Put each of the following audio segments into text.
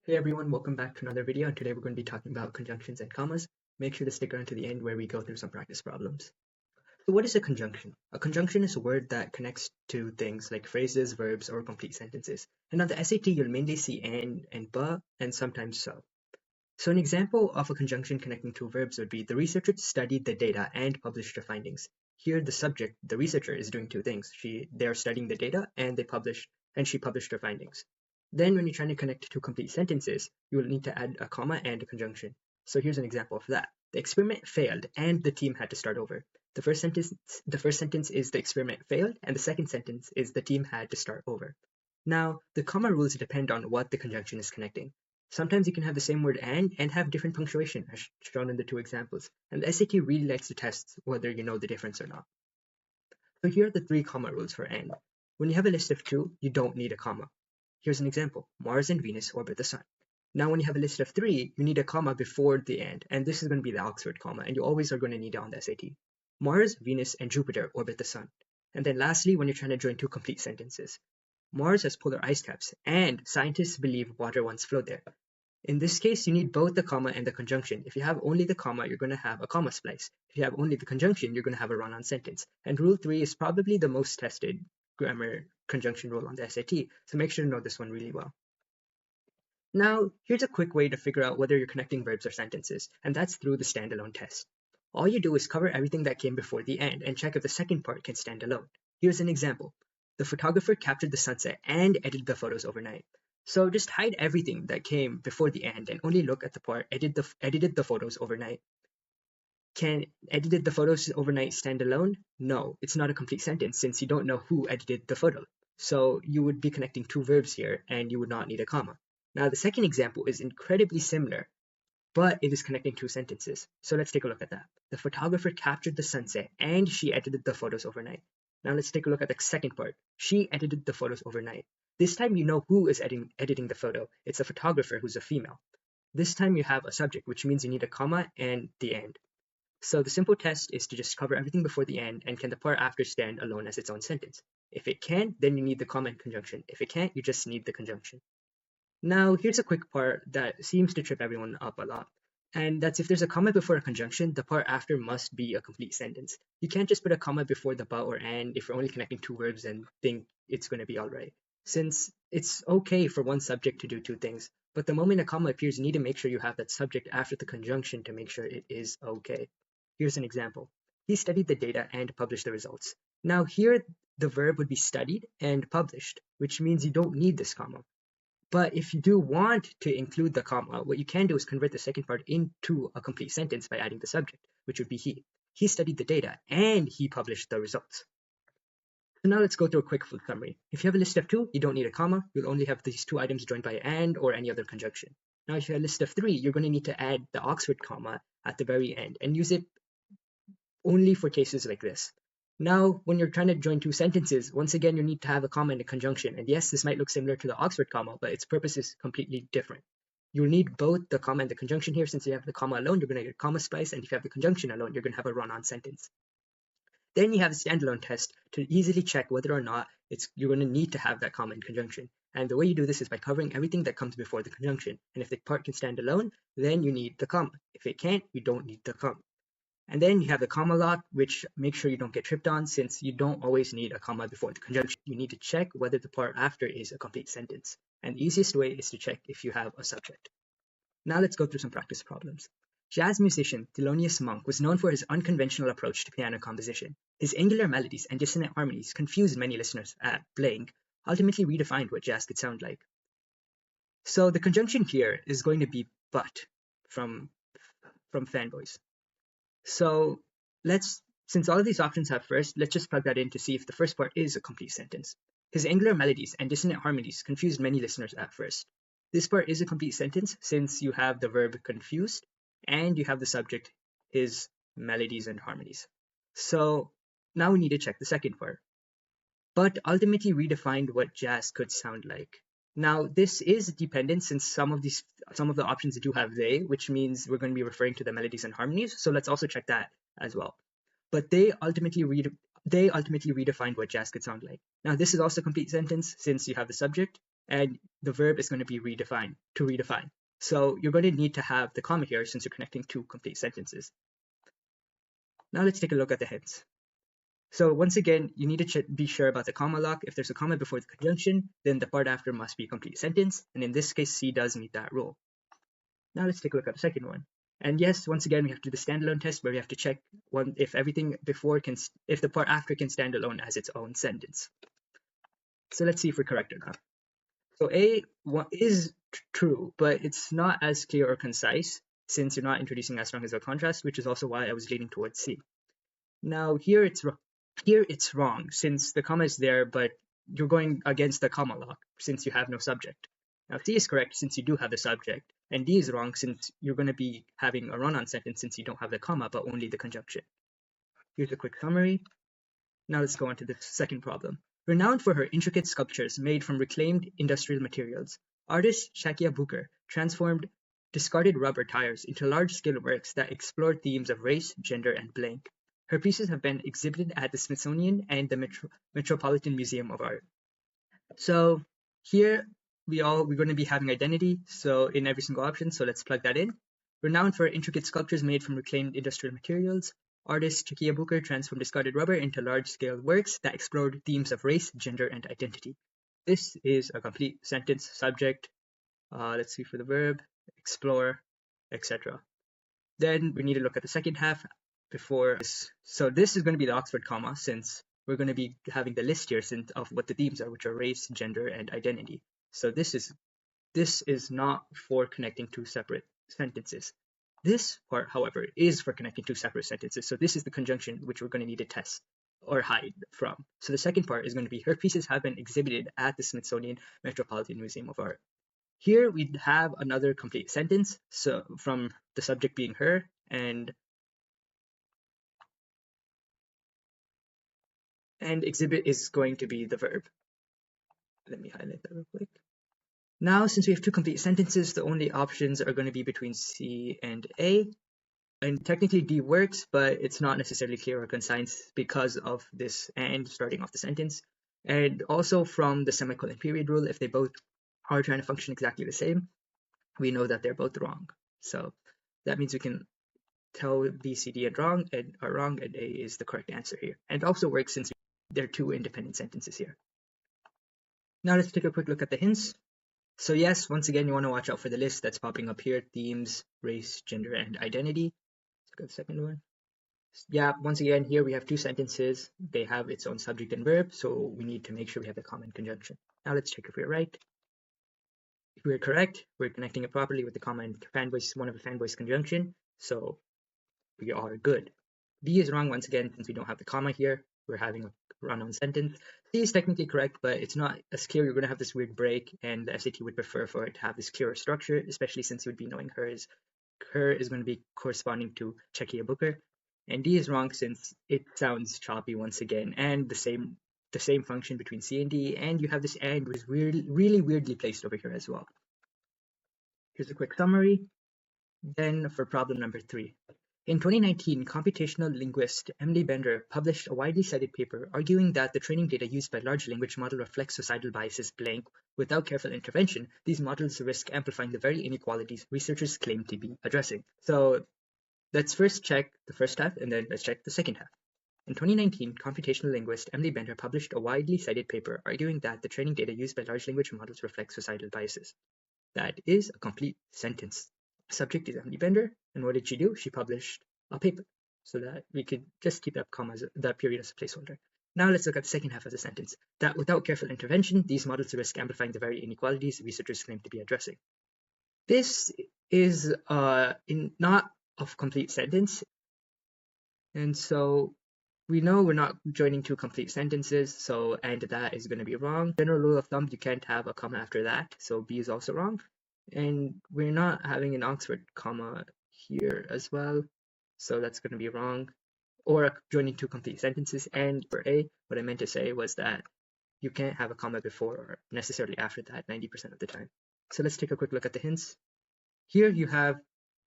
Hey everyone, welcome back to another video, and today we're going to be talking about conjunctions and commas. Make sure to stick around to the end where we go through some practice problems. So what is a conjunction? A conjunction is a word that connects to things like phrases, verbs, or complete sentences. And on the SAT, you'll mainly see and but, and sometimes so. So an example of a conjunction connecting two verbs would be the researcher studied the data and published their findings. Here the subject, the researcher, is doing two things. They are studying the data and she published her findings. Then when you're trying to connect two complete sentences, you will need to add a comma and a conjunction. So here's an example of that. The experiment failed and the team had to start over. The first sentence is the experiment failed, and the second sentence is the team had to start over. Now, the comma rules depend on what the conjunction is connecting. Sometimes you can have the same word and have different punctuation, as shown in the two examples, and the SAT really likes to test whether you know the difference or not. So here are the three comma rules for and. When you have a list of two, you don't need a comma. Here's an example. Mars and Venus orbit the sun. Now when you have a list of three, you need a comma before the and this is going to be the Oxford comma, and you always are going to need it on the SAT. Mars, Venus, and Jupiter orbit the sun. And then lastly, when you're trying to join two complete sentences. Mars has polar ice caps, and scientists believe water once flowed there. In this case, you need both the comma and the conjunction. If you have only the comma, you're going to have a comma splice. If you have only the conjunction, you're going to have a run-on sentence. And rule 3 is probably the most tested grammar conjunction rule on the SAT, so make sure to know this one really well. Now, here's a quick way to figure out whether you're connecting verbs or sentences, and that's through the standalone test. All you do is cover everything that came before the and check if the second part can stand alone. Here's an example. The photographer captured the sunset and edited the photos overnight. So just hide everything that came before the and only look at the part edited the photos overnight. Can edited the photos overnight stand alone? No, it's not a complete sentence since you don't know who edited the photo. So you would be connecting two verbs here and you would not need a comma. Now the second example is incredibly similar, but it is connecting two sentences. So let's take a look at that. The photographer captured the sunset and she edited the photos overnight. Now let's take a look at the second part. She edited the photos overnight. This time you know who is editing the photo. It's a photographer who's a female. This time you have a subject, which means you need a comma and the and. So the simple test is to just cover everything before the and can the part after stand alone as its own sentence. If it can, then you need the comma and conjunction. If it can't, you just need the conjunction. Now, here's a quick part that seems to trip everyone up a lot. And that's if there's a comma before a conjunction, the part after must be a complete sentence. You can't just put a comma before the but or and if you're only connecting two verbs and think it's going to be all right. Since it's okay for one subject to do two things, but the moment a comma appears, you need to make sure you have that subject after the conjunction to make sure it is okay. Here's an example. He studied the data and published the results. Now here, the verb would be studied and published, which means you don't need this comma. But if you do want to include the comma, what you can do is convert the second part into a complete sentence by adding the subject, which would be he. He studied the data and he published the results. So now let's go through a quick full summary. If you have a list of two, you don't need a comma. You'll only have these two items joined by and or any other conjunction. Now if you have a list of three, you're going to need to add the Oxford comma at the very end and use it only for cases like this. Now, when you're trying to join two sentences, once again, you need to have a comma and a conjunction. And yes, this might look similar to the Oxford comma, but its purpose is completely different. You'll need both the comma and the conjunction here. Since you have the comma alone, you're going to get a comma splice, and if you have the conjunction alone, you're going to have a run-on sentence. Then you have a standalone test to easily check whether or not you're going to need to have that comma and conjunction. And the way you do this is by covering everything that comes before the conjunction. And if the part can stand alone, then you need the comma. If it can't, you don't need the comma. And then you have the comma lock, which makes sure you don't get tripped on since you don't always need a comma before the conjunction. You need to check whether the part after is a complete sentence. And the easiest way is to check if you have a subject. Now let's go through some practice problems. Jazz musician Thelonious Monk was known for his unconventional approach to piano composition. His angular melodies and dissonant harmonies confused many listeners at playing, ultimately redefined what jazz could sound like. So the conjunction here is going to be but from fanboys. So since all of these options have first, let's just plug that in to see if the first part is a complete sentence. His angular melodies and dissonant harmonies confused many listeners at first. This part is a complete sentence since you have the verb confused and you have the subject, his melodies and harmonies. So now we need to check the second part. But ultimately redefined what jazz could sound like. Now, this is dependent since some of the options do have they, which means we're going to be referring to the melodies and harmonies. So let's also check that as well. But they ultimately redefined what jazz could sound like. Now, this is also a complete sentence since you have the subject and the verb is going to be redefined, to redefine. So you're going to need to have the comma here since you're connecting two complete sentences. Now let's take a look at the hints. So once again, you need to be sure about the comma lock. If there's a comma before the conjunction, then the part after must be a complete sentence. And in this case, C does meet that rule. Now let's take a look at the second one. And yes, once again, we have to do the standalone test where we have to check if everything before if the part after can stand alone as its own sentence. So let's see if we're correct or not. So A is true, but it's not as clear or concise since you're not introducing as strong as a contrast, which is also why I was leaning towards C. Now here it's wrong since the comma is there, but you're going against the comma lock since you have no subject. Now C is correct since you do have the subject, and D is wrong since you're going to be having a run-on sentence since you don't have the comma but only the conjunction. Here's a quick summary. Now let's go on to the second problem. Renowned for her intricate sculptures made from reclaimed industrial materials, artist Shakia Booker transformed discarded rubber tires into large-scale works that explore themes of race, gender, and blank. Her pieces have been exhibited at the Smithsonian and the Metropolitan Museum of Art. So here we're going to be having identity so in every single option, so let's plug that in. Renowned for intricate sculptures made from reclaimed industrial materials, artist Shakia Booker transformed discarded rubber into large-scale works that explored themes of race, gender, and identity. This is a complete sentence, subject, let's see for the verb, explore, etc. Then we need to look at the second half before this. So this is going to be the Oxford comma since we're going to be having the list here of what the themes are, which are race, gender, and identity. So this is not for connecting two separate sentences. This part, however, is for connecting two separate sentences. So this is the conjunction which we're going to need to test or hide from. So the second part is going to be her pieces have been exhibited at the Smithsonian Metropolitan Museum of Art. Here we have another complete sentence, so from the subject being her, and exhibit is going to be the verb. Let me highlight that real quick. Now, since we have two complete sentences, the only options are going to be between C and A. And technically D works, but it's not necessarily clear or concise because of this and starting off the sentence. And also from the semicolon period rule, if they both are trying to function exactly the same, we know that they're both wrong. So that means we can tell B, C, D are wrong, and A is the correct answer here. And it also works since there are two independent sentences here. Now let's take a quick look at the hints. So yes, once again, you want to watch out for the list that's popping up here, themes, race, gender, and identity. Let's look at the second one. Yeah, once again, here we have two sentences. They have its own subject and verb, so we need to make sure we have the comma and conjunction. Now let's check if we're right. If we're correct, we're connecting it properly with the comma and fan voice, one of the fan voice conjunction, so we are good. B is wrong once again since we don't have the comma here. We're having a run-on sentence. C is technically correct, but it's not as clear. You're going to have this weird break, and the SAT would prefer for it to have this clearer structure, especially since you would be knowing her is going to be corresponding to Shakia Booker. And D is wrong since it sounds choppy once again, and the same function between C and D, and you have this and was really weirdly placed over here as well. Here's a quick summary. Then for problem number 3. In 2019, computational linguist Emily Bender published a widely cited paper arguing that the training data used by large language model reflects societal biases blank. Without careful intervention, these models risk amplifying the very inequalities researchers claim to be addressing. So let's first check the first half and then let's check the second half. In 2019, computational linguist Emily Bender published a widely cited paper arguing that the training data used by large language models reflect societal biases. That is a complete sentence. Subject is Emily Bender, and what did she do? She published a paper, so that we could just keep that period as a placeholder. Now let's look at the second half of the sentence. That without careful intervention, these models risk amplifying the very inequalities researchers claim to be addressing. This is not a complete sentence, and so we know we're not joining two complete sentences, so and that is going to be wrong. General rule of thumb, you can't have a comma after that, so B is also wrong. And we're not having an Oxford comma here as well, so that's going to be wrong. Or joining two complete sentences. And for A, what I meant to say was that you can't have a comma before or necessarily after that 90% of the time. So let's take a quick look at the hints. Here you have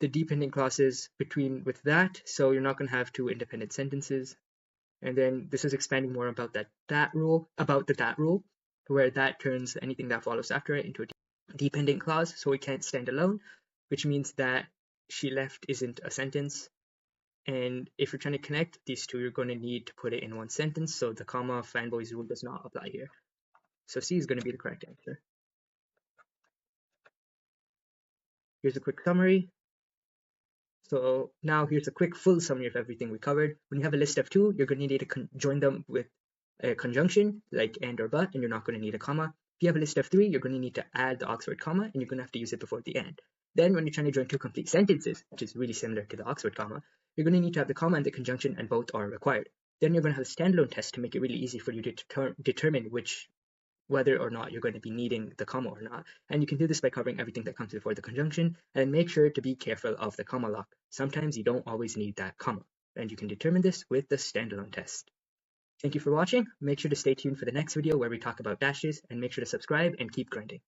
the dependent clauses with that, so you're not going to have two independent sentences. And then this is expanding more about the that rule. where that turns anything that follows after it into a dependent clause, so it can't stand alone, which means that she left isn't a sentence. And if you're trying to connect these two, you're going to need to put it in one sentence, so the comma fanboys rule does not apply here. So C is going to be the correct answer. Here's a quick summary. So now here's a quick full summary of everything we covered. When you have a list of two, you're going to need to join them with a conjunction like and or but, and you're not going to need a comma. If you have a list of three, you're going to need to add the Oxford comma, and you're going to have to use it before the end. Then when you're trying to join two complete sentences, which is really similar to the Oxford comma, you're going to need to have the comma and the conjunction, and both are required. Then you're going to have a standalone test to make it really easy for you to determine whether or not you're going to be needing the comma or not. And you can do this by covering everything that comes before the conjunction, and make sure to be careful of the comma lock. Sometimes you don't always need that comma, and you can determine this with the standalone test. Thank you for watching. Make sure to stay tuned for the next video where we talk about dashes, and make sure to subscribe and keep grinding.